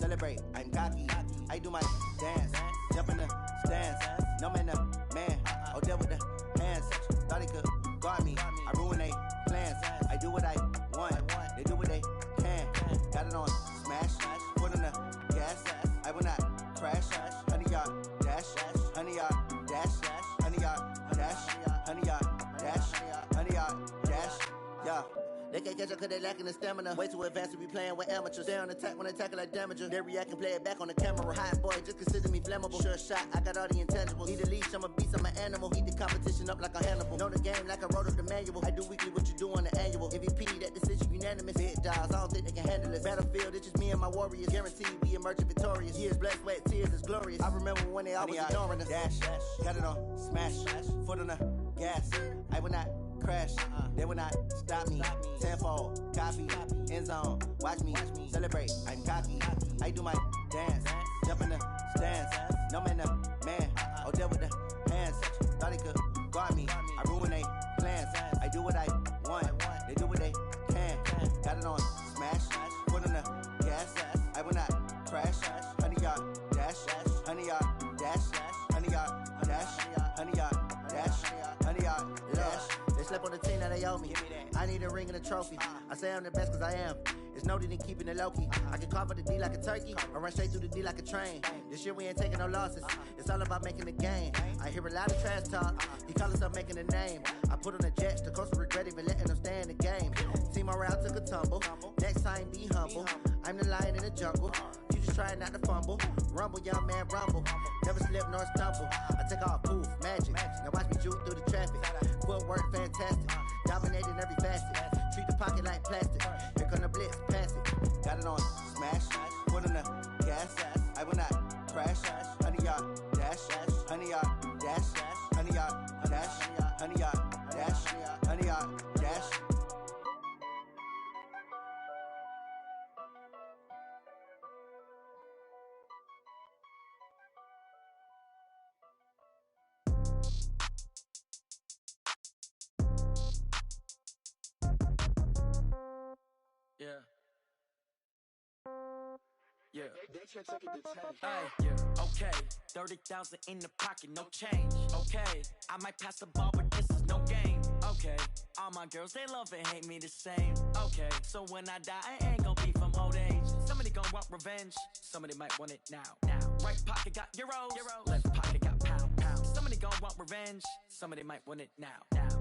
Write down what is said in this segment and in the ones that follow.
celebrate, I'm cocky. I do my dance, jump in the stands. No man, man, oh, there with the hands. Thought he could guard me, I ruin they plans. I do what I want, they do what they can. Got it on smash, foot on the gas. I will not crash, 100 yard dash, 100 yard dash, 100 yard dash, 100 yard dash, 100 yard dash, yeah. They can't catch up cause they lacking the stamina. Way too advanced to be playing with amateurs. They on attack when they tackle like damager. They react and play it back on the camera. Hot boy, just consider me flammable. Sure shot, I got all the intangibles. Need a leash, I'm a beast, I'm an animal. Heat the competition up like a Hannibal. Know the game like I wrote up the manual. I do weekly what you do on the annual. MVP, that decision unanimous. Big dogs, I don't think they can handle it. Battlefield, it's just me and my warriors. Guaranteed we emerging victorious. Years, blood, sweat, tears, is glorious. I remember when they always ignoring us. Dash, got it on smash, foot on the gas. I will not crash, they will not stop me. Tenfold, copy, end zone, watch me celebrate, I'm cocky. I do my dance, jump in the stands. No man, man, oh, there with the hands. Thought he could guard me, I ruin they plans. I do what I want, they do what they can. Got it on smash, foot on the gas. I will not crash, 100 yard dash, 100 yard dash, 100 yard dash, 100 yard dash, 100 yard dash. They slept on the team that they owe me. I need a ring and a trophy. I say I'm the best cause I am. It's no need in keeping it low-key. I can carve up the D like a turkey or run straight through the D like a train. This year we ain't taking no losses. It's all about making the game. I hear a lot of trash talk. He call himself making a name. I put on the Jets. The coach will regret even letting them stay in the game. Team morale took a tumble. Next time be humble. I'm the lion in the jungle. You just trying not to fumble. Rumble, young man, rumble. Never slip nor stumble. I take off, poof, magic. Now watch me juke through the traffic. Footwork fantastic. Dominating every facet. Treat the pocket like plastic. Here come the blitz, pass it. Got it on smash. Foot on the gas. I will not crash. 100 yard dash. 100 yard dash. 100 yard dash. 100 yard dash. 100 yard dash. Yeah. Hey, yeah. Okay, 30,000 in the pocket, no change. Okay, I might pass the ball, but this is no game. Okay, all my girls, they love and hate me the same. Okay, so when I die, I ain't gon' be from old age. Somebody gon' want revenge, somebody might want it now. Right pocket got euros, left pocket got pound. Somebody gon' want revenge, somebody might want it now.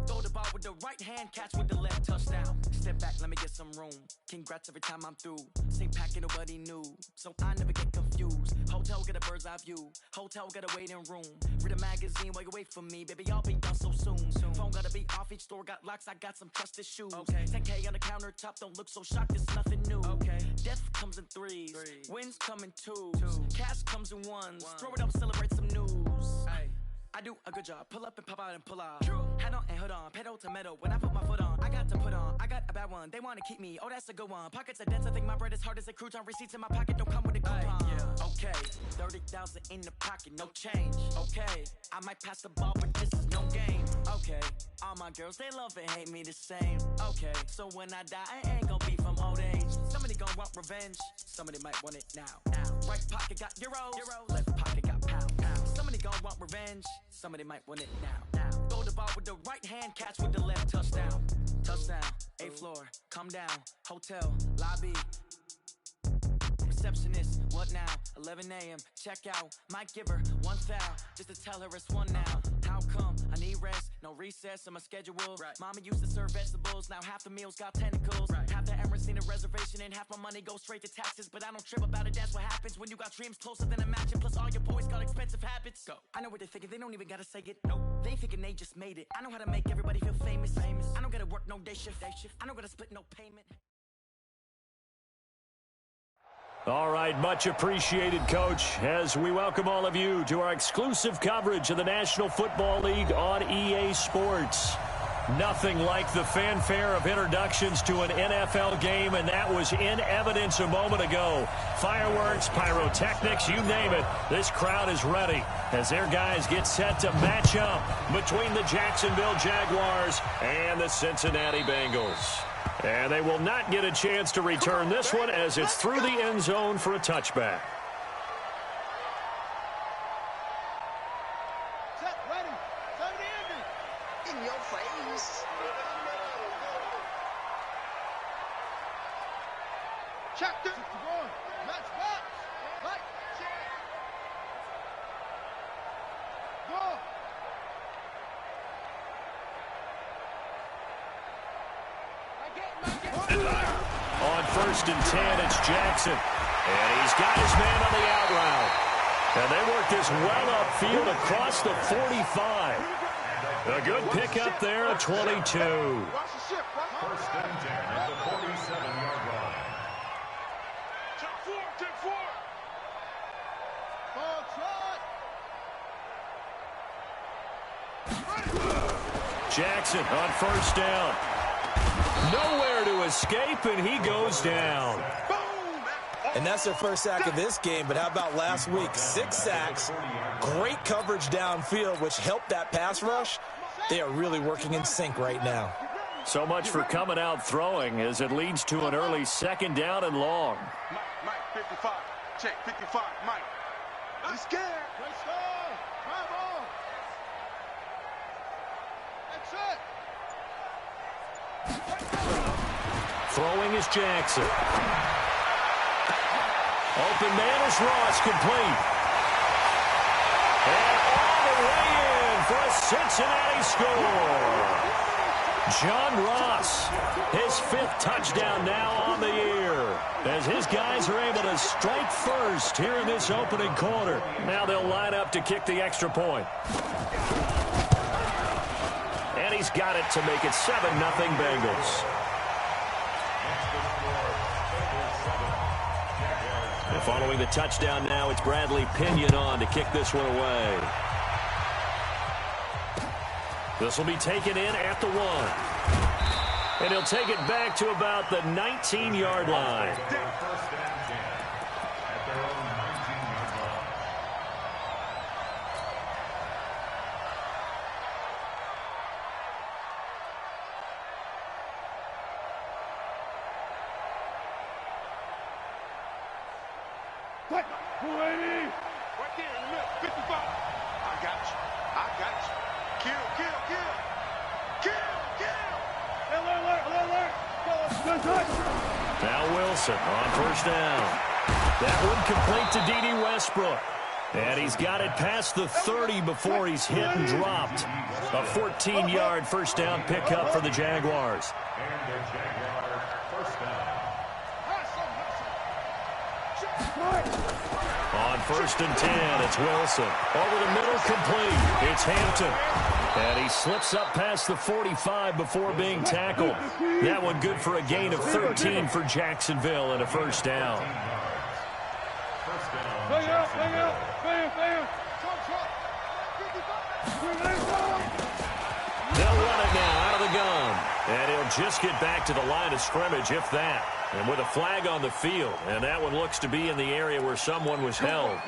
Throw the ball with the right hand, catch with the left, touchdown. Step back, let me get some room. Congrats every time I'm through. Same packet, nobody knew, so I never get confused. Hotel get a bird's eye view. Hotel got a waiting room. Read a magazine while you wait for me, baby. I'll be done so soon. Phone gotta be off. Each store got locks. I got some trusted shoes. Okay. 10K on the countertop. Don't look so shocked. It's nothing new. Okay. Death comes in threes. Wins come in twos. Cash comes in ones. Throw it up, celebrate some news. Ay. I do a good job. Pull up and pop out and pull out. Hat on and hood on. Pedal to metal. When I put my foot on, I got to put on. I got a bad one. They want to keep me. Oh, that's a good one. Pockets are dense. I think my bread is hard as a crouton. Receipts in my pocket don't come with a coupon. Yeah. Okay. 30,000 in the pocket. No change. Okay. I might pass the ball, but this is no game. Okay. All my girls, they love and hate me the same. Okay. So when I die, I ain't gonna be from old age. Somebody gonna want revenge. Somebody might want it now. Right pocket got euros. Left pocket got pound. Somebody gon' want revenge. Somebody might want it now. Throw the ball with the right hand, catch with the left, touchdown. Touchdown, 8th floor, come down. Hotel, lobby. Receptionist, what now? 11 a.m., check out. Might give her one foul, just to tell her it's one now. How come? I need rest, no recess in my schedule. Right. Mama used to serve vegetables, now half the meals got tentacles. Right. Half the Emirates need a reservation and half my money goes straight to taxes. But I don't trip about it, that's what happens when you got dreams closer than a match. And plus all your boys got expensive habits. Go. I know what they're thinking, they don't even gotta say it. Nope. They ain't thinking they just made it. I know how to make everybody feel famous. I don't gotta work no day shift. I don't gotta split no payment. All right, much appreciated, Coach, as we welcome all of you to our exclusive coverage of the National Football League on EA Sports. Nothing like the fanfare of introductions to an NFL game, and that was in evidence a moment ago. Fireworks, pyrotechnics, you name it. This crowd is ready as their guys get set to match up between the Jacksonville Jaguars and the Cincinnati Bengals. And they will not get a chance to return this one as it's through the end zone for a touchback. On 1st and 10, it's Jackson. And he's got his man on the out route. And they work this well upfield across the 45. A good pickup there at 22. 1st and 10 at the 47-yard line. Take four. Jackson on 1st down. Nowhere to escape, and he goes down. And that's their first sack of this game, but how about last week? 6 sacks, great coverage downfield, which helped that pass rush. They are really working in sync right now. So much for coming out throwing as it leads to an early 2nd down and long. Mike, 55. Check, 55. Mike. He's scared. Throwing is Jackson. Open man is Ross, complete. And all the way in for a Cincinnati score. John Ross, his 5th touchdown now on the year, as his guys are able to strike first here in this opening quarter. Now they'll line up to kick the extra point. And he's got it to make it 7-0 Bengals. And following the touchdown now, it's Bradley Pinion on to kick this one away. This will be taken in at the 1. And he'll take it back to about the 19-yard line. Now Wilson on 1st down. That one complete to D.D. Westbrook. And he's got it past the 30 before he's hit and dropped. A 14-yard 1st down pickup for the Jaguars. On 1st and 10, it's Wilson. Over the middle, complete. It's Hampton. And he slips up past the 45 before being tackled. That one good for a gain of 13 for Jacksonville and a 1st down. They'll run it now out of the gun. And he'll just get back to the line of scrimmage, if that. And with a flag on the field. And that one looks to be in the area where someone was held.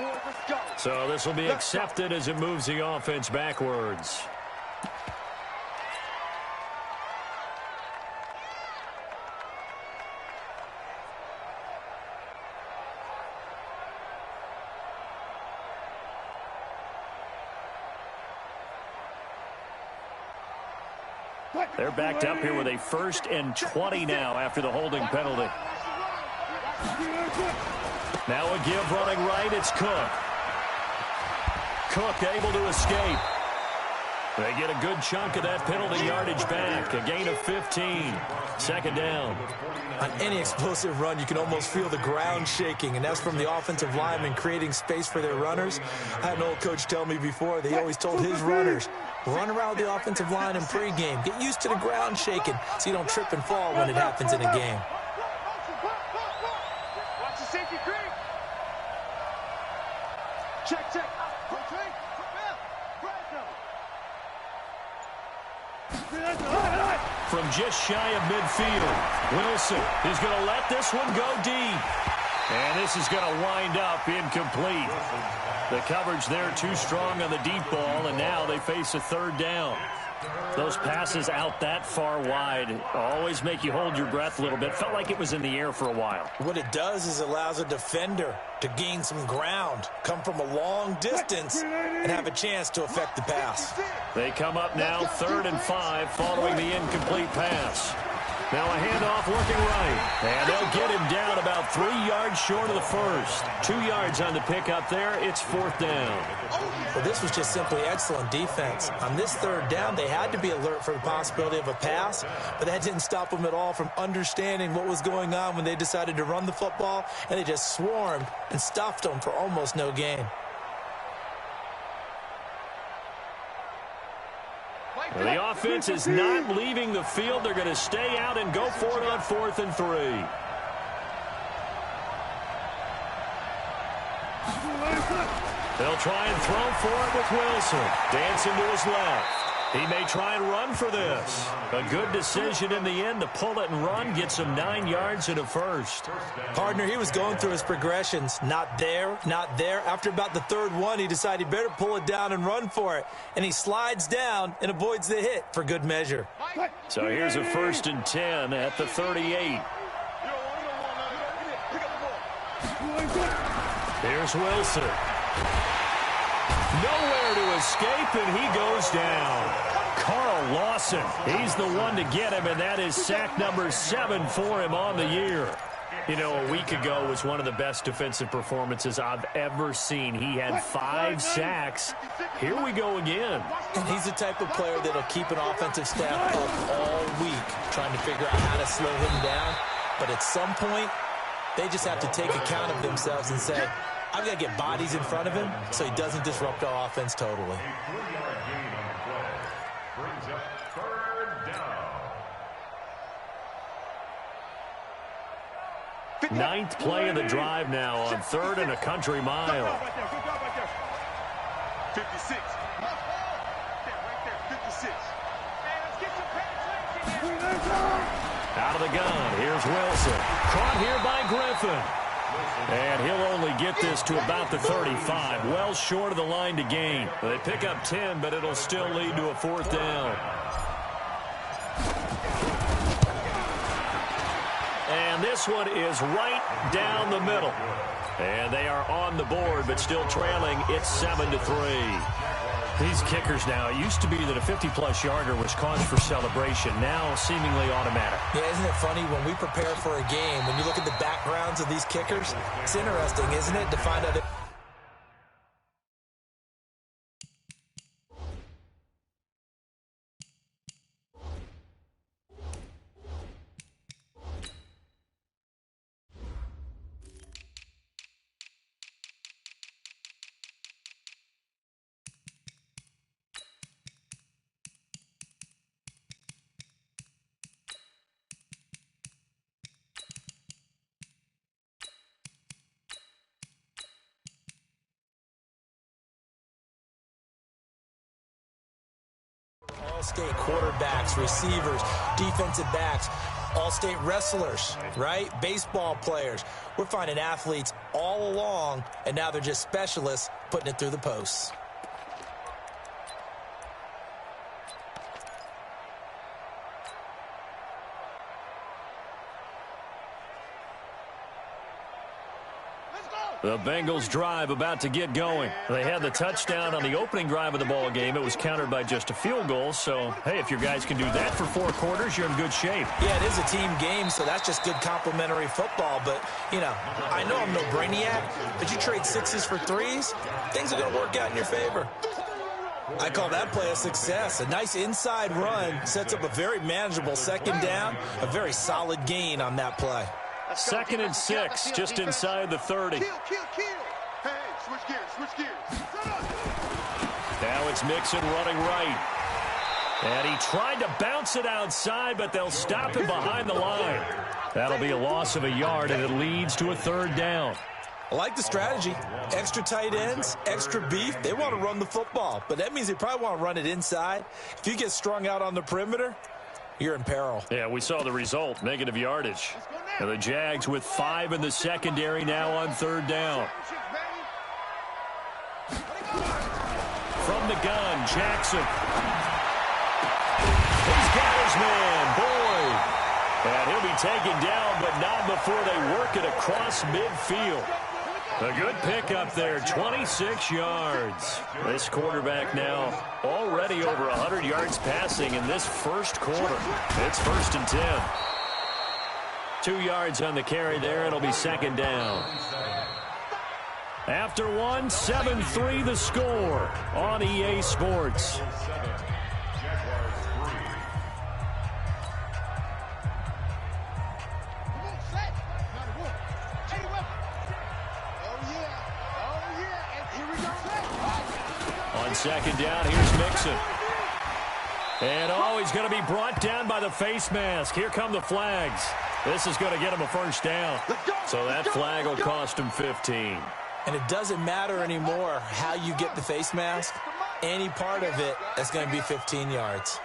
So this will be accepted as it moves the offense backwards. They're backed up here with a 1st and 20 now after the holding penalty. Now a give running right, it's Cook. Cook able to escape. They get a good chunk of that penalty yardage back. A gain of 15. 2nd down. On any explosive run, you can almost feel the ground shaking, and that's from the offensive linemen creating space for their runners. I had an old coach tell me before, they always told his runners, run around the offensive line in pregame. Get used to the ground shaking so you don't trip and fall when it happens in a game. Watch the safety creep. Check. From just shy of midfield, Wilson is going to let this one go deep. And this is going to wind up incomplete. The coverage there too strong on the deep ball, and now they face a third down. Those passes out that far wide always make you hold your breath a little bit. Felt like it was in the air for a while. What it does is allows a defender to gain some ground, come from a long distance, and have a chance to affect the pass. They come up now 3rd and 5 following the incomplete pass. Now a handoff looking right, and they'll get him down about 3 yards short of the first. 2 yards on the pickup there. It's 4th down. Well, this was just simply excellent defense. On this 3rd down, they had to be alert for the possibility of a pass, but that didn't stop them at all from understanding what was going on when they decided to run the football, and they just swarmed and stuffed them for almost no gain. The offense is not leaving the field. They're going to stay out and go for it on 4th and 3. They'll try and throw for it with Wilson. Dancing to his left. He may try and run for this. A good decision in the end to pull it and run. Gets him 9 yards and a first. Partner, he was going through his progressions. Not there, not there. After about the 3rd one, he decided he better pull it down and run for it. And he slides down and avoids the hit for good measure. So here's a 1st and 10 at the 38. Here's Wilson. Nowhere to escape, and he goes down. Carl Lawson, he's the one to get him, and that is sack number 7 for him on the year. You know, a week ago was one of the best defensive performances I've ever seen. He had 5 sacks. Here we go again. And he's the type of player that'll keep an offensive staff up all week, trying to figure out how to slow him down. But at some point, they just have to take account of themselves and say, I've got to get bodies in front of him so he doesn't disrupt our offense totally. Ninth play of the drive now on 3rd and a country mile. 56. Out of the gun, here's Wilson. Caught here by Griffin. And he'll only get this to about the 35. Well short of the line to gain. They pick up 10, but it'll still lead to a 4th down. And this one is right down the middle. And they are on the board, but still trailing. It's 7-3. These kickers now, it used to be that a 50-plus yarder was cause for celebration. Now seemingly automatic. Yeah, isn't it funny when we prepare for a game, when you look at the backgrounds of these kickers, it's interesting, isn't it, to find out that All-state quarterbacks, receivers, defensive backs, all-state wrestlers, right? Baseball players. We're finding athletes all along, and now they're just specialists putting it through the posts. The Bengals drive about to get going. They had the touchdown on the opening drive of the ball game. It was countered by just a field goal. So, hey, if your guys can do that for 4 quarters, you're in good shape. Yeah, it is a team game, so that's just good complementary football. But, you know, I know I'm no brainiac, but you trade 6s for 3s, things are going to work out in your favor. I call that play a success. A nice inside run sets up a very manageable 2nd down, a very solid gain on that play. 2nd and 6, just inside the 30. Kill. Hey, switch gears. Now it's Mixon running right. And he tried to bounce it outside, but they'll stop him behind the line. That'll be a loss of a yard, and it leads to a 3rd down. I like the strategy. Extra tight ends, extra beef. They want to run the football, but that means they probably want to run it inside. If you get strung out on the perimeter, you're in peril. Yeah, we saw the result, negative yardage. And the Jags with 5 in the secondary now on 3rd down. From the gun, Jackson. He's got his man, Boyd. And he'll be taken down, but not before they work it across midfield. A good pickup there, 26 yards. This quarterback now already over 100 yards passing in this first quarter. It's 1st and 10. 2 yards on the carry there. It'll be 2nd down. After one, 7-3 the score on EA Sports. On 2nd down, here's Mixon. And he's going to be brought down by the face mask. Here come the flags. This is going to get him a 1st down. So that flag will cost him 15. And it doesn't matter anymore how you get the face mask. Any part of it is going to be 15 yards.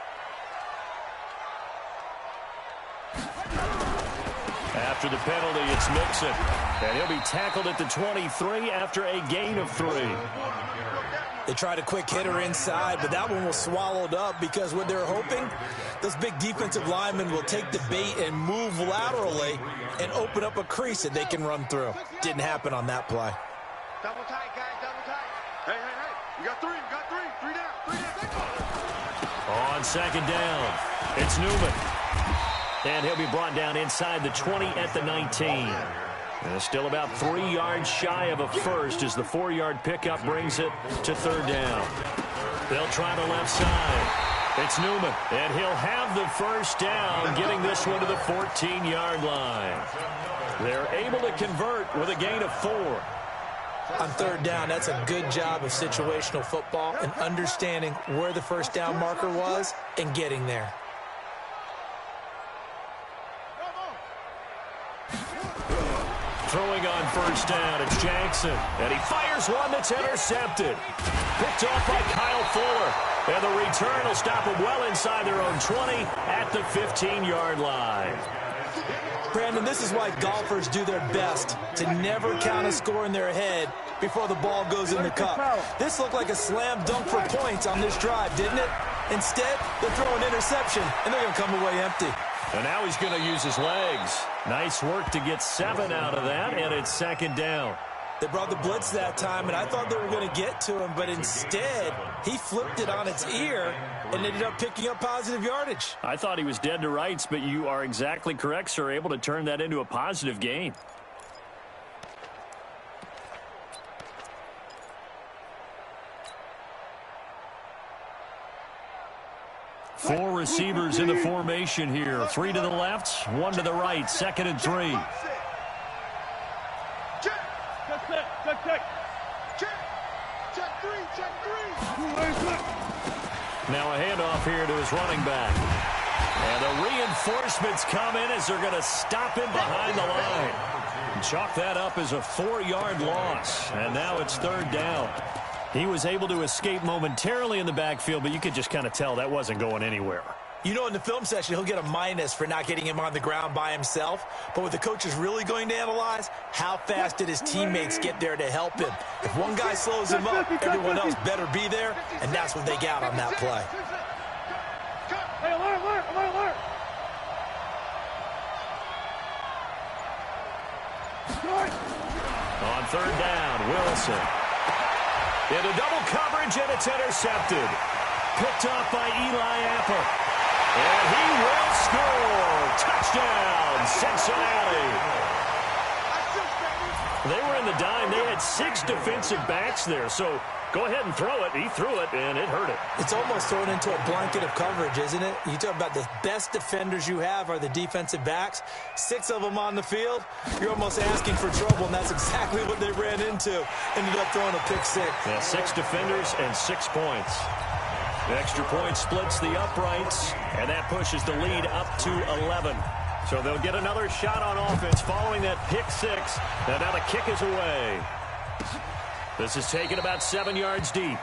After the penalty, it's Mixon. And he'll be tackled at the 23 after a gain of 3. They tried a quick hitter inside, but that one was swallowed up because what they're hoping, those big defensive linemen will take the bait and move laterally and open up a crease that they can run through. Didn't happen on that play. Double tight, guys, double tight. Hey. We got 3, Three down. On 2nd down, it's Newman. And he'll be brought down inside the 20 at the 19. And still about 3 yards shy of a first as the 4-yard pickup brings it to 3rd down. They'll try the left side. It's Newman, and he'll have the 1st down, getting this one to the 14-yard line. They're able to convert with a gain of 4. On 3rd down, that's a good job of situational football and understanding where the 1st down marker was and getting there. Throwing on 1st down, it's Jackson. And he fires one that's intercepted. Picked off by Kyle Fuller. And the return will stop them well inside their own 20 at the 15-yard line. Brandon, this is why golfers do their best to never count a score in their head before the ball goes in the cup. This looked like a slam dunk for points on this drive, didn't it? Instead, they're throwing interception, and they're going to come away empty. And now he's going to use his legs. Nice work to get 7 out of that, and it's 2nd down. They brought the blitz that time, and I thought they were going to get to him, but instead, he flipped it on its ear and ended up picking up positive yardage. I thought he was dead to rights, but you are exactly correct, sir, able to turn that into a positive gain. Four receivers in the formation here. 3 to the left, 1 to the right. 2nd and 3. Now a handoff here to his running back. And the reinforcements come in as they're going to stop him behind the line. And chalk that up as a 4-yard loss. And now it's 3rd down. He was able to escape momentarily in the backfield, but you could just kind of tell that wasn't going anywhere. You know, in the film session, he'll get a minus for not getting him on the ground by himself. But what the coach is really going to analyze, how fast did his teammates get there to help him? If one guy slows him up, everyone else better be there, and that's what they got on that play. Hey, alert. On 3rd down, Wilson. Into double coverage, and it's intercepted. Picked off by Eli Apple. And he will score. Touchdown, Cincinnati. They were in the dime. They had 6 defensive backs there. So go ahead and throw it. He threw it, and it hurt it. It's almost thrown into a blanket of coverage, isn't it? You talk about the best defenders you have are the defensive backs. 6 of them on the field. You're almost asking for trouble, and that's exactly what they ran into. Ended up throwing a pick 6. Yeah, 6 defenders and 6 points. The extra point splits the uprights, and that pushes the lead up to 11. So they'll get another shot on offense following that pick six. And now the kick is away. This is taken about 7 yards deep.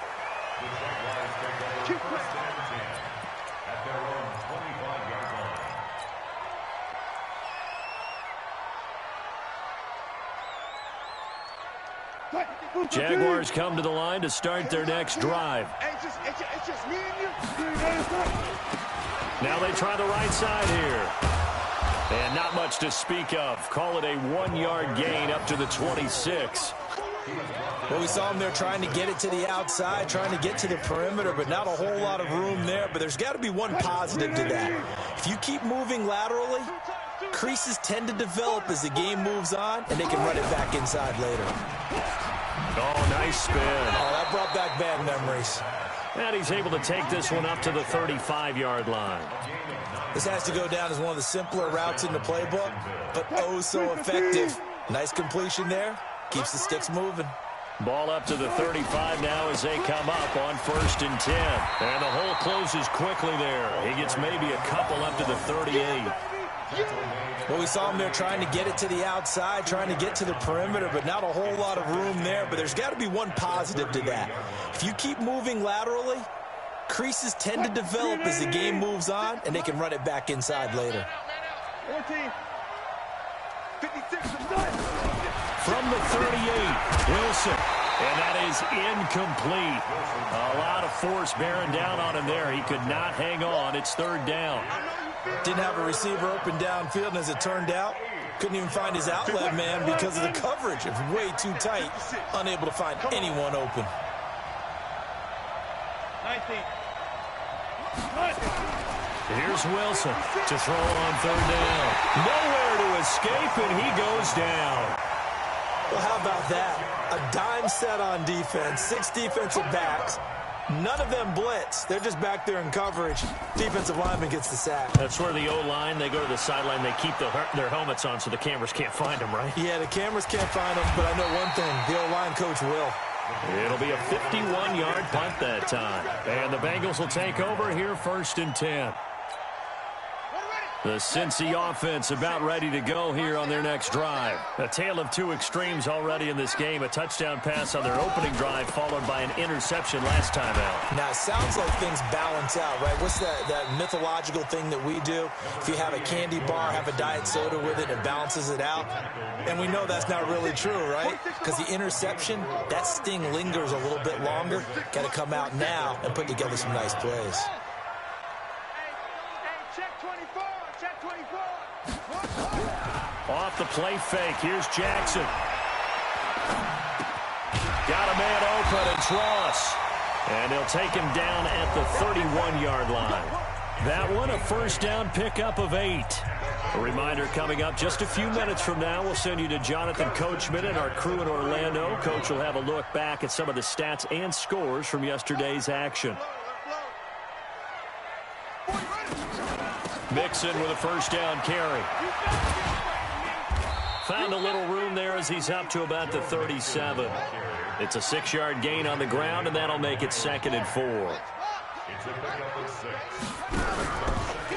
Jaguars come to the line to start their next drive. Now they try the right side here. And not much to speak of. Call it a 1-yard gain up to the 26. Well, we saw him there trying to get it to the outside, trying to get to the perimeter, but not a whole lot of room there. But there's got to be one positive to that. If you keep moving laterally, creases tend to develop as the game moves on, and they can run it back inside later. Oh, nice spin. Oh, that brought back bad memories. And he's able to take this one up to the 35-yard line. This has to go down as one of the simpler routes in the playbook, but oh so effective. Nice completion there. Keeps the sticks moving. Ball up to the 35 now as they come up on 1st and 10. And the hole closes quickly there. He gets maybe a couple up to the 38. Well, we saw him there trying to get it to the outside, trying to get to the perimeter, but not a whole lot of room there. But there's got to be one positive to that. If you keep moving laterally, creases tend to develop as the game moves on, and they can run it back inside later. 14, 56, From the 38, Wilson. And that is incomplete. A lot of force bearing down on him there. He could not hang on. It's 3rd down. Didn't have a receiver open downfield, and as it turned out, couldn't even find his outlet man because of the coverage. It was way too tight, unable to find anyone open. 19. Here's Wilson to throw on 3rd down. Nowhere to escape, and he goes down. Well, how about that? A dime set on defense, 6 defensive backs. None of them blitz. They're just back there in coverage. Defensive lineman gets the sack. That's where the O-line, they go to the sideline, they keep their helmets on so the cameras can't find them, right? Yeah, the cameras can't find them, but I know one thing. The O-line coach will. It'll be a 51-yard punt that time. And the Bengals will take over here 1st and 10. The Cincy offense about ready to go here on their next drive. A tale of two extremes already in this game. A touchdown pass on their opening drive followed by an interception last time out. Now, it sounds like things balance out, right? What's that mythological thing that we do? If you have a candy bar, have a diet soda with it, it balances it out. And we know that's not really true, right? Because the interception, that sting lingers a little bit longer. Got to come out now and put together some nice plays. Off the play fake. Here's Jackson. Got a man open. It's Ross. And he'll take him down at the 31-yard line. That one, a 1st down pickup of 8. A reminder coming up just a few minutes from now. We'll send you to Jonathan Coachman and our crew in Orlando. Coach will have a look back at some of the stats and scores from yesterday's action. Mixon with a 1st down carry. Found a little room there as he's up to about the 37. It's a 6-yard gain on the ground, and that'll make it 2nd and 4.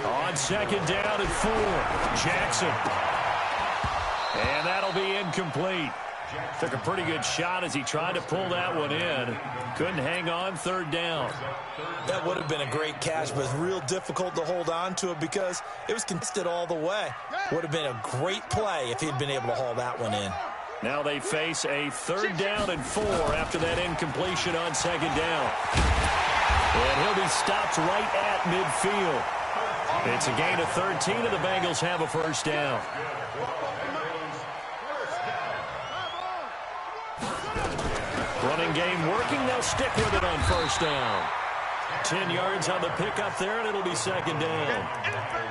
On 2nd down and 4, Jackson. And that'll be incomplete. Took a pretty good shot as he tried to pull that one in. Couldn't hang on, 3rd down. That would have been a great catch, but it's real difficult to hold on to it because it was contested all the way. Would have been a great play if he'd been able to haul that one in. Now they face a 3rd down and 4 after that incompletion on 2nd down. And he'll be stopped right at midfield. It's a gain of 13, and the Bengals have a 1st down. Running game working. They'll stick with it on 1st down. 10 yards on the pickup there, and it'll be 2nd down.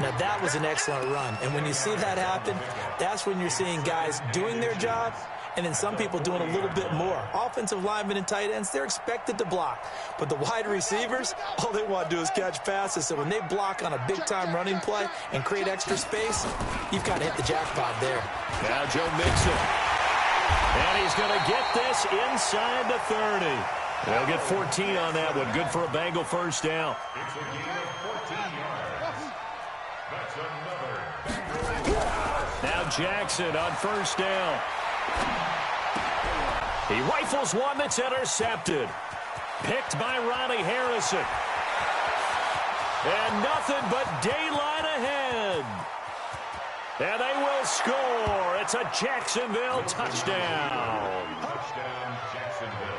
Now, that was an excellent run. And when you see that happen, that's when you're seeing guys doing their job and then some people doing a little bit more. Offensive linemen and tight ends, they're expected to block. But the wide receivers, all they want to do is catch passes. So when they block on a big-time running play and create extra space, you've got to hit the jackpot there. Now Joe Mixon. And he's going to get this inside the 30. They'll get 14 on that one. Good for a Bengal 1st down. Now Jackson on first down. He rifles one that's intercepted. Picked by Ronnie Harrison. And nothing but daylight ahead. And they will score. It's a Jacksonville touchdown. Touchdown, Jacksonville.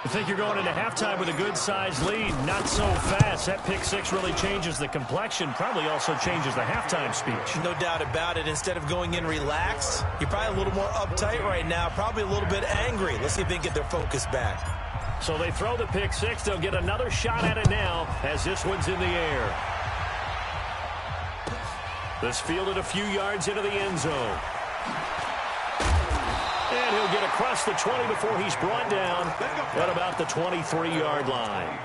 I think you're going into halftime with a good-sized lead. Not so fast. That pick six really changes the complexion. Probably also changes the halftime speech. No doubt about it. Instead of going in relaxed, you're probably a little more uptight right now. Probably a little bit angry. Let's see if they can get their focus back. So they throw the pick six. They'll get another shot at it now as this one's in the air. This fielded a few yards into the end zone. And he'll get across the 20 before he's brought down at about the 23-yard line.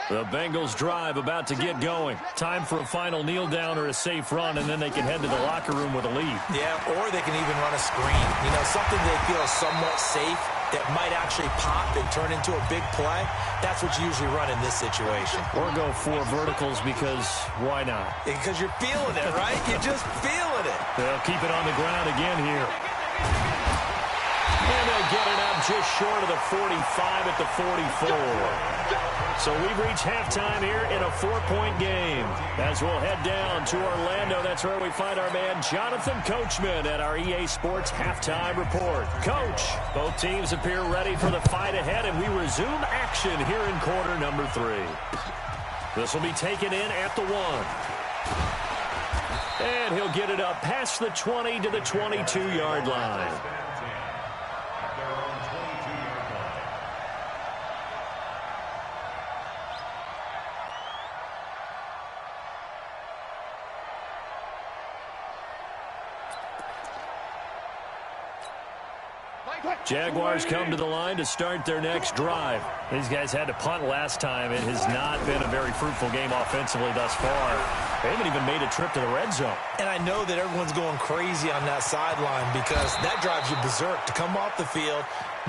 The Bengals drive about to get going. Time for a final kneel down or a safe run, and then they can head to the locker room with a lead. Yeah, or they can even run a screen. You know, something they feel is somewhat safe that might actually pop and turn into a big play. That's what you usually run in this situation. Or go four verticals because why not? Because you're feeling it, right? You're just feeling it. They'll keep it on the ground again here. And they'll get it up just short of the 45 at the 44. So we've reached halftime here in a 4-point game. As we'll head down to Orlando, that's where we find our man Jonathan Coachman at our EA Sports Halftime Report. Coach, both teams appear ready for the fight ahead, and we resume action here in quarter number 3. This will be taken in at the 1. And he'll get it up past the 20 to the 22-yard line. Jaguars come to the line to start their next drive. These guys had to punt last time. It has not been a very fruitful game offensively thus far. They haven't even made a trip to the red zone. And I know that everyone's going crazy on that sideline because that drives you berserk to come off the field,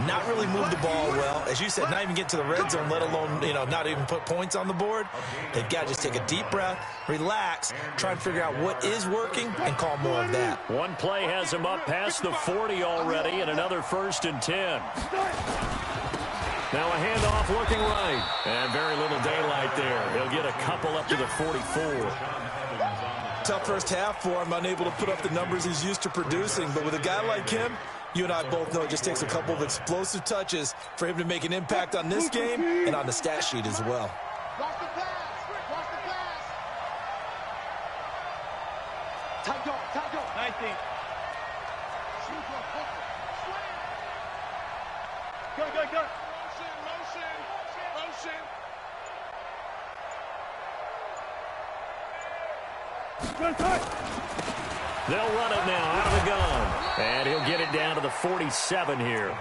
not really move the ball well. As you said, not even get to the red zone, let alone, not even put points on the board. They've got to just take a deep breath, relax, try and figure out what is working, and call more of that. One play has him up past the 40 already, and another 1st and 10. Now a handoff looking right. And very little daylight there. He'll get a couple up to the 44. Tough first half for him, unable to put up the numbers he's used to producing. But with a guy like him, you and I both know it just takes a couple of explosive touches for him to make an impact on this game and on the stat sheet as well. Watch the pass. Watch the pass. Tight dog. 19. Go. Motion. They'll run it now out of the gun. And he'll get it down to the 47 here.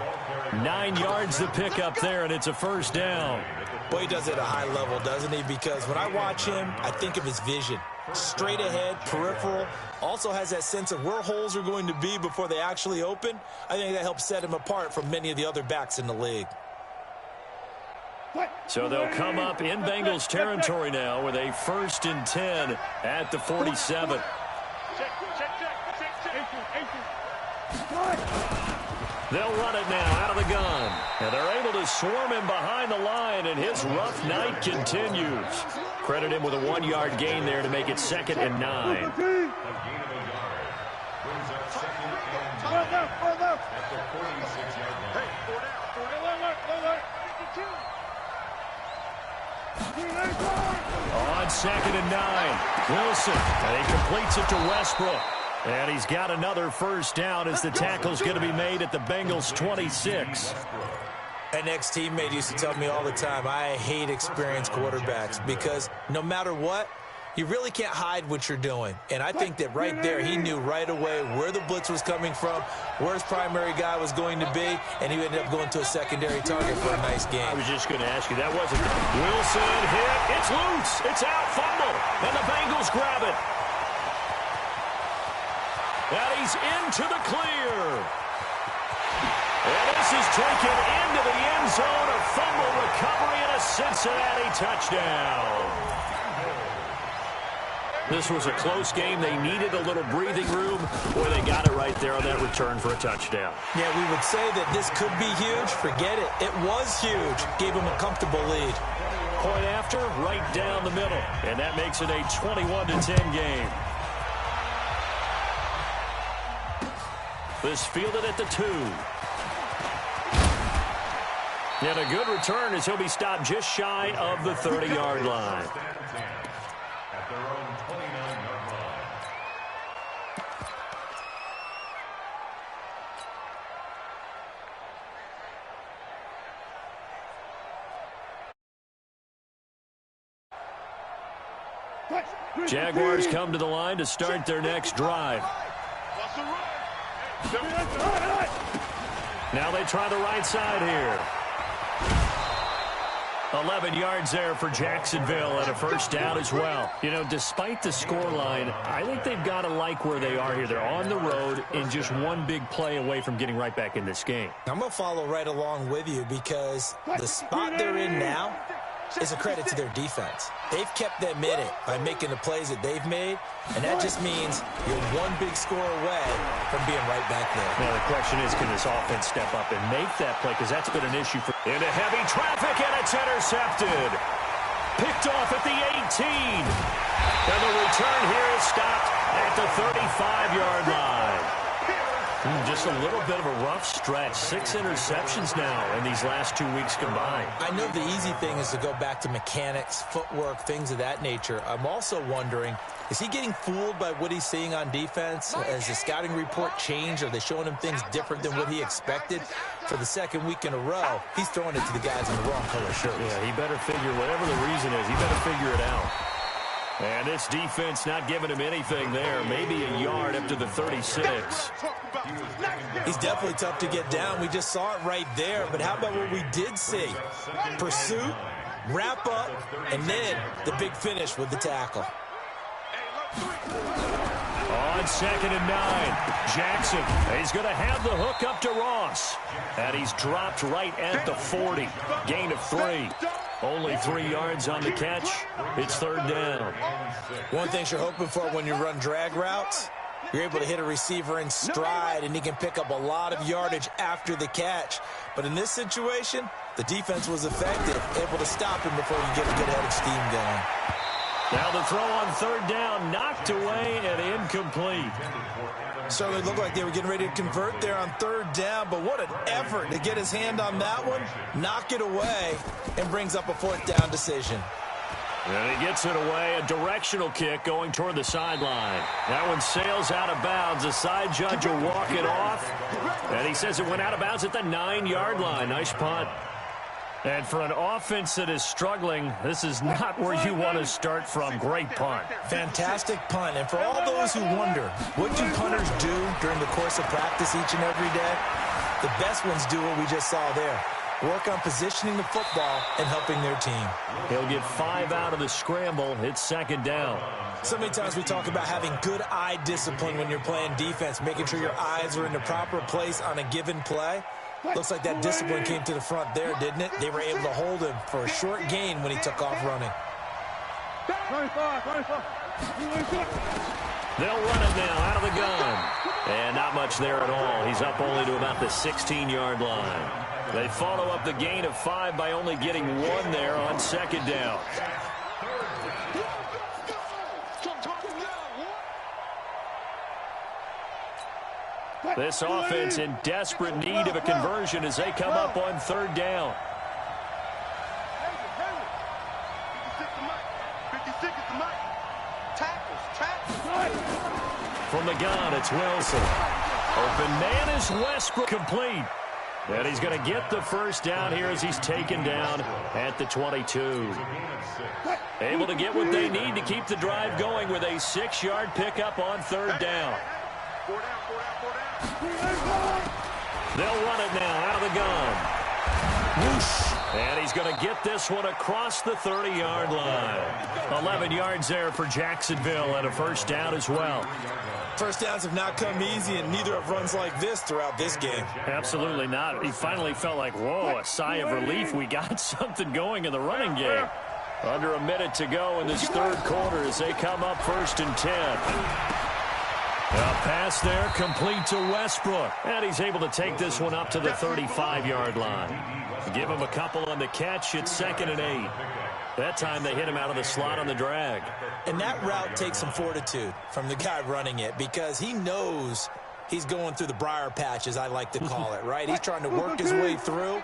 9 yards to pick up there, and it's a first down. Boy, he does it at a high level, doesn't he? Because when I watch him, I think of his vision. Straight ahead, peripheral, also has that sense of where holes are going to be before they actually open. I think that helps set him apart from many of the other backs in the league. So they'll come up in Bengals territory now with a 1st and 10 at the 47. They'll run it now out of the gun. And they're able to swarm him behind the line, and his rough night continues. Credit him with a 1-yard gain there to make it 2nd and 9. On 2nd and 9, Wilson, and he completes it to Westbrook. And he's got another first down as the tackle's going to be made at the Bengals 26. An ex-teammate used to tell me all the time, I hate experienced quarterbacks because no matter what, you really can't hide what you're doing. And I think that right there, he knew right away where the blitz was coming from, where his primary guy was going to be, and he ended up going to a secondary target for a nice game. I was just going to ask you, that wasn't Wilson hit. It's loose. It's out. Fumble. And the Bengals grab it. And he's into the clear. And this is taken into the end zone. A fumble recovery and a Cincinnati touchdown. This was a close game. They needed a little breathing room. Boy, they got it right there on that return for a touchdown. Yeah, we would say that this could be huge. Forget it. It was huge. Gave them a comfortable lead. Point after, right down the middle. And that makes it a 21-10 game. This fielded at the 2. And a good return as he'll be stopped just shy of the 30-yard line. At their own 29-yard line. Jaguars come to the line to start their next drive. Now they try the right side here. 11 yards there for Jacksonville and a first down as well. You know, despite the scoreline, I think they've got to like where they are here. They're on the road and just one big play away from getting right back in this game. I'm going to follow right along with you because the spot they're in now is a credit to their defense. They've kept them in it by making the plays that they've made, and that just means you're one big score away from being right back there. Now the question is, can this offense step up and make that play? Because that's been an issue for into heavy traffic, and it's intercepted. Picked off at the 18. And the return here is stopped at the 35-yard line. Just a little bit of a rough stretch. 6 interceptions now in these last 2 weeks combined. I know the easy thing is to go back to mechanics, footwork, things of that nature. I'm also wondering, is he getting fooled by what he's seeing on defense? Has the scouting report changed? Are they showing him things different than what he expected? For the second week in a row, he's throwing it to the guys in the wrong color shirts. Yeah, he better figure, whatever the reason is, he better figure it out. And this defense not giving him anything there. Maybe a yard up to the 36. He's definitely tough to get down. We just saw it right there. But how about what we did see? Pursuit, wrap up, and then the big finish with the tackle. On 2nd and 9, Jackson. He's going to have the hook up to Ross. And he's dropped right at the 40. Gain of 3. Only 3 yards on the catch. It's 3rd down. One thing you're hoping for when you run drag routes, you're able to hit a receiver in stride, and he can pick up a lot of yardage after the catch. But in this situation, the defense was effective, able to stop him before you get a good head of steam going. Now the throw on 3rd down, knocked away and incomplete. Certainly looked like they were getting ready to convert there on 3rd down, but what an effort to get his hand on that one, knock it away, and brings up a 4th down decision. And he gets it away, a directional kick going toward the sideline. That one sails out of bounds. The side judge will walk it off, and he says it went out of bounds at the 9-yard line. Nice punt. And for an offense that is struggling, this is not where you want to start from. Great punt. Fantastic punt. And for all those who wonder, what do punters do during the course of practice each and every day? The best ones do what we just saw there. Work on positioning the football and helping their team. He'll get 5 out of the scramble. It's 2nd down. So many times we talk about having good eye discipline when you're playing defense, making sure your eyes are in the proper place on a given play. Looks like that discipline came to the front there, didn't it? They were able to hold him for a short gain when he took off running. They'll run it now out of the gun. And not much there at all. He's up only to about the 16-yard line. They follow up the gain of 5 by only getting 1 there on 2nd down. This offense in desperate need of a conversion as they come up on 3rd down. From the gun, it's Wilson. Open man is Westbrook, complete. And he's going to get the 1st down here as he's taken down at the 22. Able to get what they need to keep the drive going with a 6-yard pickup on 3rd down. They'll run it now out of the gun. Whoosh. And he's going to get this one across the 30-yard line. 11 yards there for Jacksonville and a 1st down as well. 1st downs have not come easy, and neither have runs like this throughout this game. Absolutely not. He finally felt like, whoa, a sigh of relief. We got something going in the running game. Under a minute to go in this third quarter as they come up 1st and 10. A pass there complete to Westbrook. And he's able to take this one up to the 35-yard line. Give him a couple on the catch. It's 2nd and 8. That time they hit him out of the slot on the drag. And that route takes some fortitude from the guy running it because he knows he's going through the briar patch, as I like to call it, right? He's trying to work his way through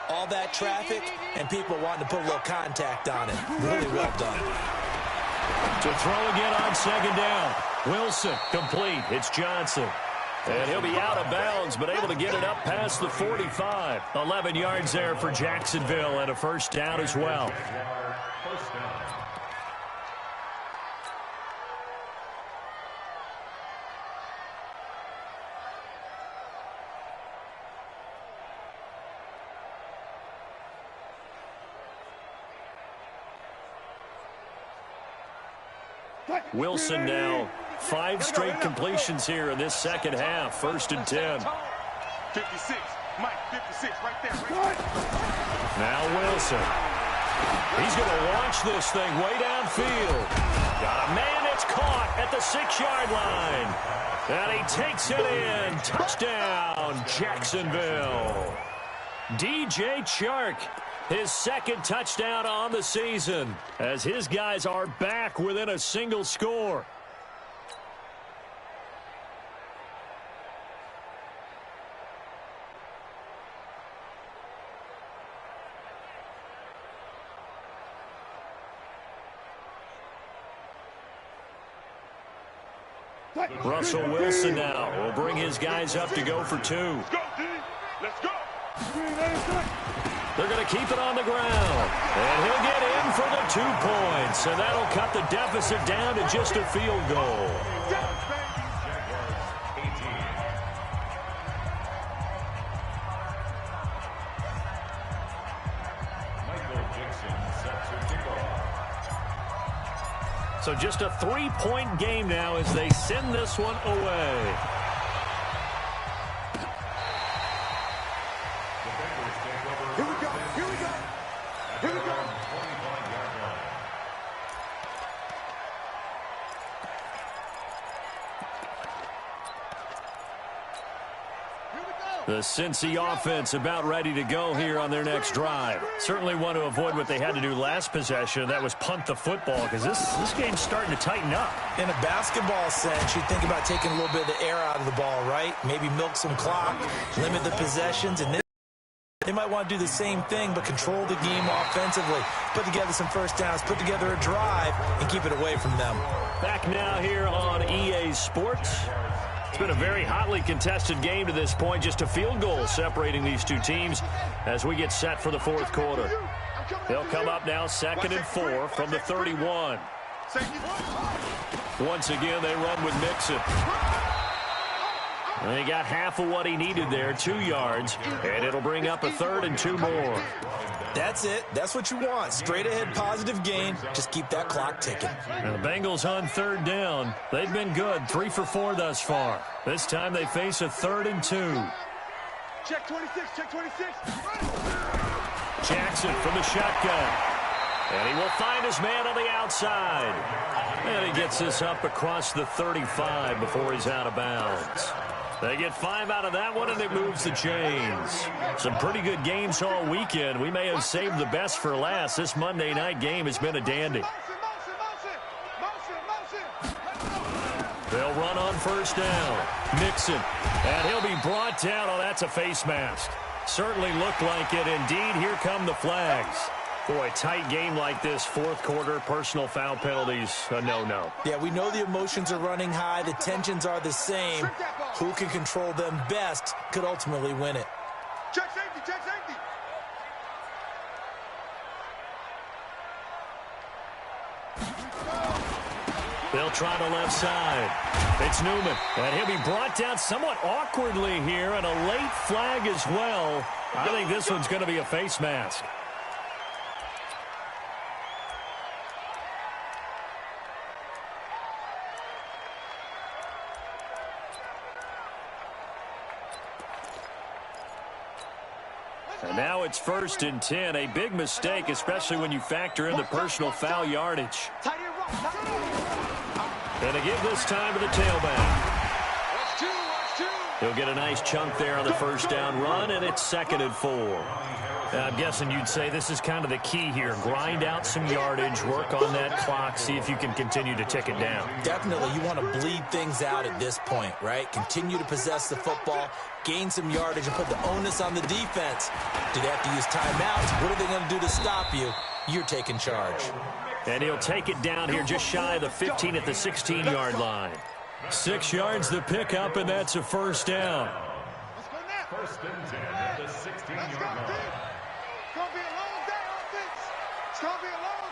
all that traffic, and people wanting to put a little contact on it. Really well done. To throw again on 2nd down. Wilson, complete. It's Johnson. And he'll be out of bounds, but able to get it up past the 45. 11 yards there for Jacksonville and a 1st down as well. Wilson now 5 straight completions here in this second half. 1st and 10. 56, Mike, 56, right there. Right there. Now Wilson. He's going to launch this thing way downfield. Got a man, it's caught at the 6-yard line. And he takes it in. Touchdown, Jacksonville. DJ Chark. His 2nd touchdown on the season as his guys are back within a single score. Russell Wilson now will bring his guys up to go for 2. Let's go, D. Let's go. They're going to keep it on the ground. And he'll get in for the 2 points. And that'll cut the deficit down to just a field goal. So just a 3-point game now as they send this one away. The Cincy offense about ready to go here on their next drive. Certainly want to avoid what they had to do last possession. That was punt the football because this game's starting to tighten up. In a basketball sense, you think about taking a little bit of the air out of the ball, right? Maybe milk some clock, limit the possessions, and they might want to do the same thing but control the game offensively. Put together some 1st downs, put together a drive, and keep it away from them. Back now here on EA Sports. It's been a very hotly contested game to this point. Just a field goal separating these two teams as we get set for the 4th quarter. They'll come up now 2nd and 4 from the 31. Once again, they run with Mixon. And he got half of what he needed there, 2 yards, and it'll bring up a 3rd and 2 more. That's it. That's what you want. Straight ahead positive gain. Just keep that clock ticking. And the Bengals on 3rd down. They've been good, 3 for 4 thus far. This time they face a 3rd and 2. Check 26, check 26. Jackson from the shotgun. And he will find his man on the outside. And he gets this up across the 35 before he's out of bounds. They get 5 out of that one, and it moves the chains. Some pretty good games all weekend. We may have saved the best for last. This Monday night game has been a dandy. They'll run on 1st down. Mixon. And he'll be brought down. Oh, that's a face mask. Certainly looked like it. Indeed, here come the flags. Boy, tight game like this, 4th quarter, personal foul penalties, a no-no. Yeah, we know the emotions are running high. The tensions are the same. Who can control them best could ultimately win it. Check safety, check safety. They'll try the left side. It's Newman, and he'll be brought down somewhat awkwardly here, and a late flag as well. I think this one's going to be a face mask. And now it's 1st and 10. A big mistake, especially when you factor in the personal foul yardage. And to give this time to the tailback. He'll get a nice chunk there on the first down run, and it's 2nd and 4. I'm guessing you'd say this is kind of the key here. Grind out some yardage, work on that clock, see if you can continue to tick it down. Definitely, you want to bleed things out at this point, right? Continue to possess the football, gain some yardage, and put the onus on the defense. Do they have to use timeouts? What are they going to do to stop you? You're taking charge. And he'll take it down here just shy of the 15 at the 16-yard line. 6 yards the pickup, and that's a first down. 1st and 10 at the 16-yard line. It's going to be a long day, offense. It's going to be a long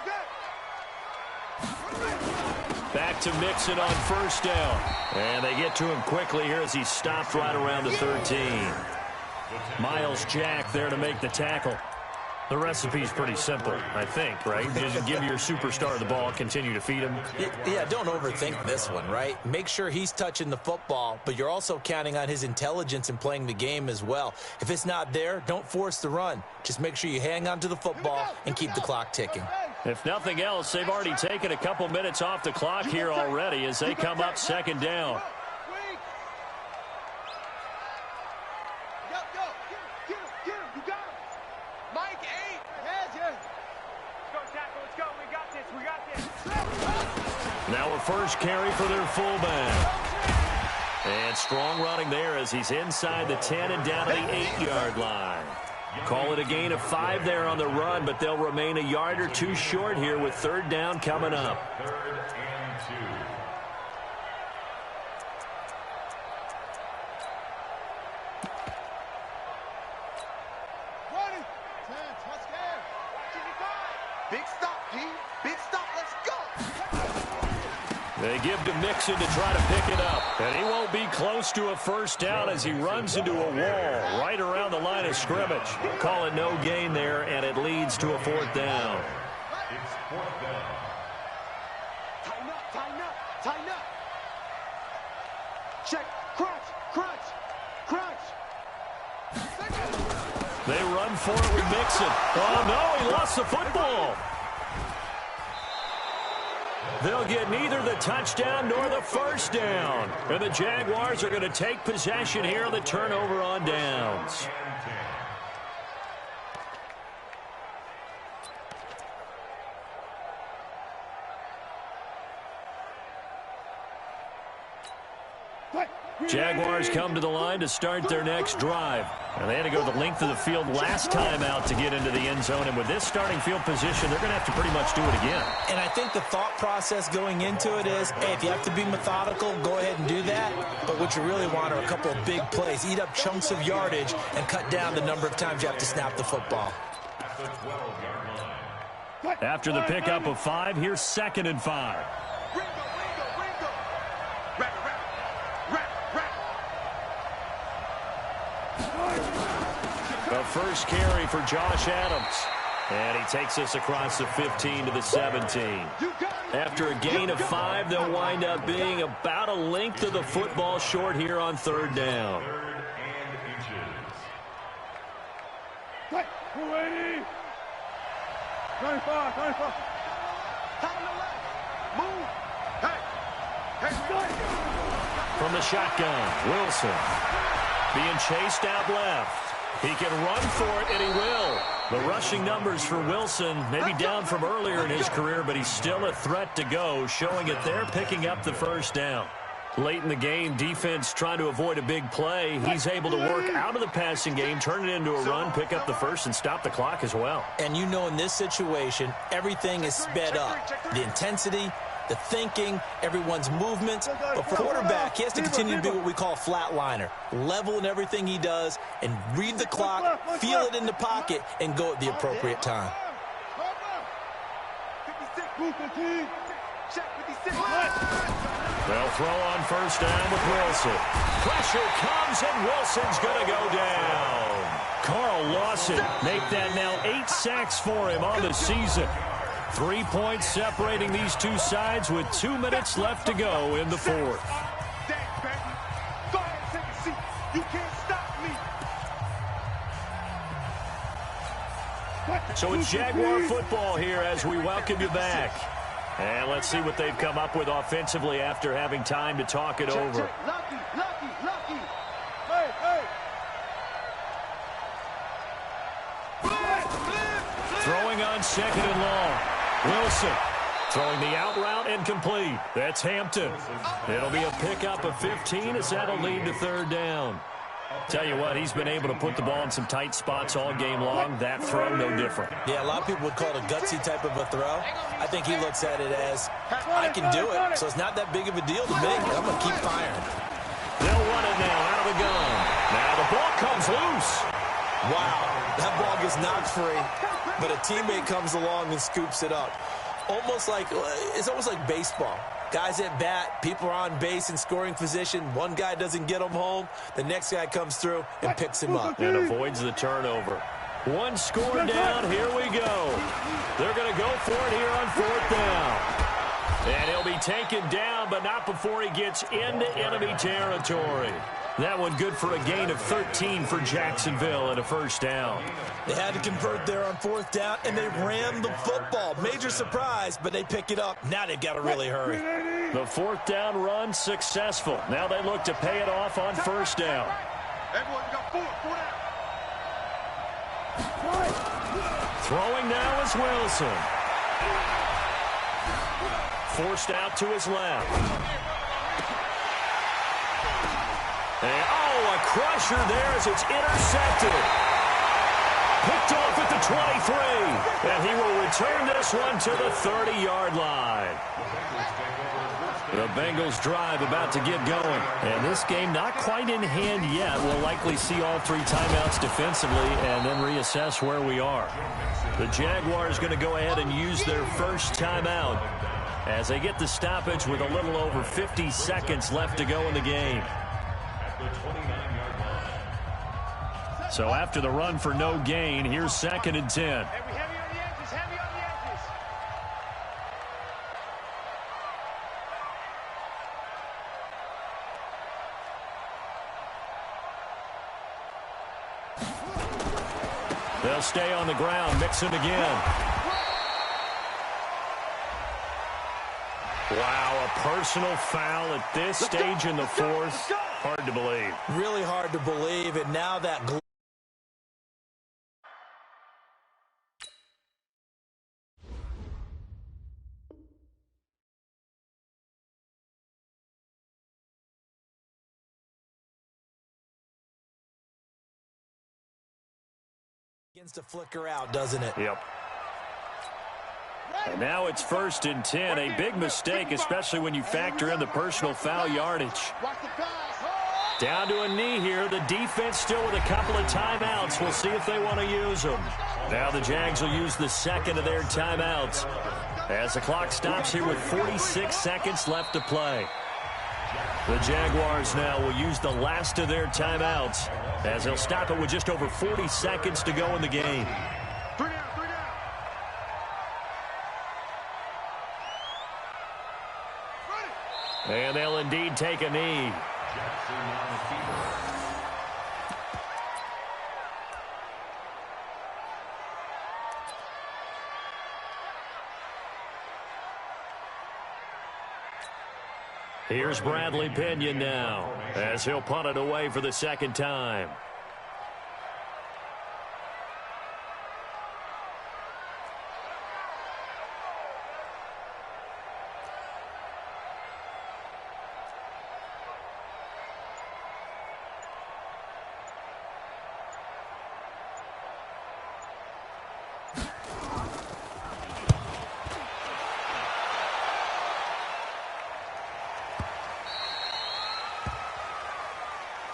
day. Back to Mixon on first down. And they get to him quickly here as he stopped right around the 13. Miles Jack there to make the tackle. The recipe's pretty simple, I think, right? Just give your superstar the ball, continue to feed him. Yeah, don't overthink this one, right? Make sure he's touching the football, but you're also counting on his intelligence in playing the game as well. If it's not there, don't force the run. Just make sure you hang on to the football and keep the clock ticking. If nothing else, they've already taken a couple minutes off the clock here already as they come up 2nd down. Now a first carry for their fullback. And strong running there as he's inside the 10 and down to the 8-yard line. Call it a gain of 5 there on the run, but they'll remain a yard or 2 short here with 3rd down coming up. 3rd and 2. Big stop, G. Big stop. Let's go. They give to Mixon to try to pick it up. And he won't be close to a first down as he runs into a wall right around the line of scrimmage. Call it no gain there, and it leads to a 4th down. It's 4th down. Tighten up, tighten up, tighten up. Check. Crunch, crunch, crunch. They run for it with Mixon. Oh, no, he lost the football. They'll get neither the touchdown nor the first down. And the Jaguars are going to take possession here on the turnover on downs. Jaguars come to the line to start their next drive. And they had to go the length of the field last time out to get into the end zone. And with this starting field position, they're going to have to pretty much do it again. And I think the thought process going into it is, hey, if you have to be methodical, go ahead and do that. But what you really want are a couple of big plays. Eat up chunks of yardage and cut down the number of times you have to snap the football. After the pickup of 5, here's 2nd and 5. The first carry for Josh Adams. And he takes us across the 15 to the 17. After a gain of 5, they'll wind up being about a length of the football short here on 3rd down. 3rd and inches. 280. 95, 95. Move. Hey, From the shotgun, Wilson being chased out left. He can run for it, and he will. The rushing numbers for Wilson maybe down from earlier in his career, but he's still a threat to go, showing it there, picking up the first down. Late in the game, defense trying to avoid a big play. He's able to work out of the passing game, turn it into a run, pick up the first, and stop the clock as well. And you know in this situation, everything is sped up. The intensity, the thinking, everyone's movements. But for quarterback, he has to continue to be what we call a flatliner. Level in everything he does and read the clock, feel it in the pocket, and go at the appropriate time. 56. Check 56. They'll throw on first down with Wilson. Pressure comes, and Wilson's going to go down. Carl Lawson make that now 8 sacks for him on the season. 3 points separating these two sides with 2 minutes left to go in the 4th. Go ahead and take a seat. You can't stop me. So it's Jaguar football here as we welcome you back. And let's see what they've come up with offensively after having time to talk it over. Lucky. Hey, hey. Throwing on 2nd and long. Wilson throwing the out route incomplete. That's Hampton. It'll be a pickup of 15 as that'll lead to 3rd down. Tell you what, he's been able to put the ball in some tight spots all game long. That throw, no different. Yeah, a lot of people would call it a gutsy type of a throw. I think he looks at it as, I can do it, so it's not that big of a deal to me. I'm going to keep firing. They'll run it now out of the gun. Now the ball comes loose. Wow, that ball gets knocked free, but a teammate comes along and scoops it up. It's almost like baseball. Guys at bat, people are on base in scoring position. One guy doesn't get him home. The next guy comes through and picks him up. And avoids the turnover. One score down. Here we go. They're going to go for it here on 4th down. And he'll be taken down, but not before he gets into enemy territory. That one good for a gain of 13 for Jacksonville and a 1st down. They had to convert there on 4th down, and they ran the football. Major surprise, but they pick it up. Now they've got to really hurry. The 4th down run successful. Now they look to pay it off on 1st down. Everyone got 4 down. Throwing now is Wilson. Forced out to his left. And, a crusher there as it's intercepted. Picked off at the 23. And he will return this one to the 30-yard line. The Bengals drive about to get going. And this game not quite in hand yet. We'll likely see all 3 timeouts defensively and then reassess where we are. The Jaguars going to go ahead and use their first timeout as they get the stoppage with a little over 50 seconds left to go in the game. So after the run for no gain, here's 2nd and 10. They'll stay on the ground, mix him again. Wow, a personal foul at this stage in the 4th. Hard to believe. Really hard to believe, and now that begins to flicker out, doesn't it? Yep. And now it's 1st and 10. A big mistake, especially when you factor in the personal foul yardage. Down to a knee here. The defense still with a couple of timeouts. We'll see if they want to use them. Now the Jags will use the 2nd of their timeouts as the clock stops here with 46 seconds left to play. The Jaguars now will use the last of their timeouts as they'll stop it with just over 40 seconds to go in the game. 3 down. And they'll indeed take a knee. Here's Bradley Pinion now as he'll punt it away for the 2nd time.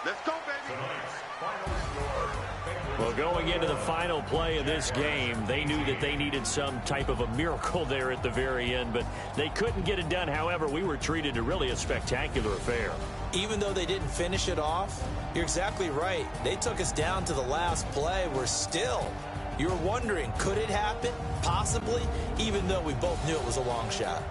Let's go, baby. Well, going into the final play of this game, they knew that they needed some type of a miracle there at the very end, but they couldn't get it done. However, we were treated to really a spectacular affair. Even though they didn't finish it off, you're exactly right. They took us down to the last play. We're still, you're wondering, could it happen? Possibly, even though we both knew it was a long shot.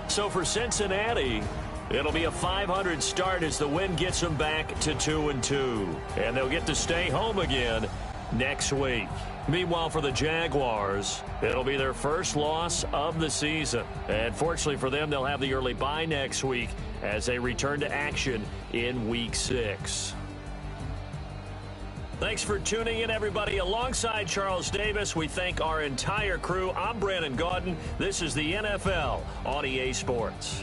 So for Cincinnati, it'll be a 500 start as the win gets them back to 2-2. And they'll get to stay home again next week. Meanwhile, for the Jaguars, it'll be their first loss of the season. And fortunately for them, they'll have the early bye next week as they return to action in Week 6. Thanks for tuning in, everybody. Alongside Charles Davis, we thank our entire crew. I'm Brandon Gaudin. This is the NFL on EA Sports.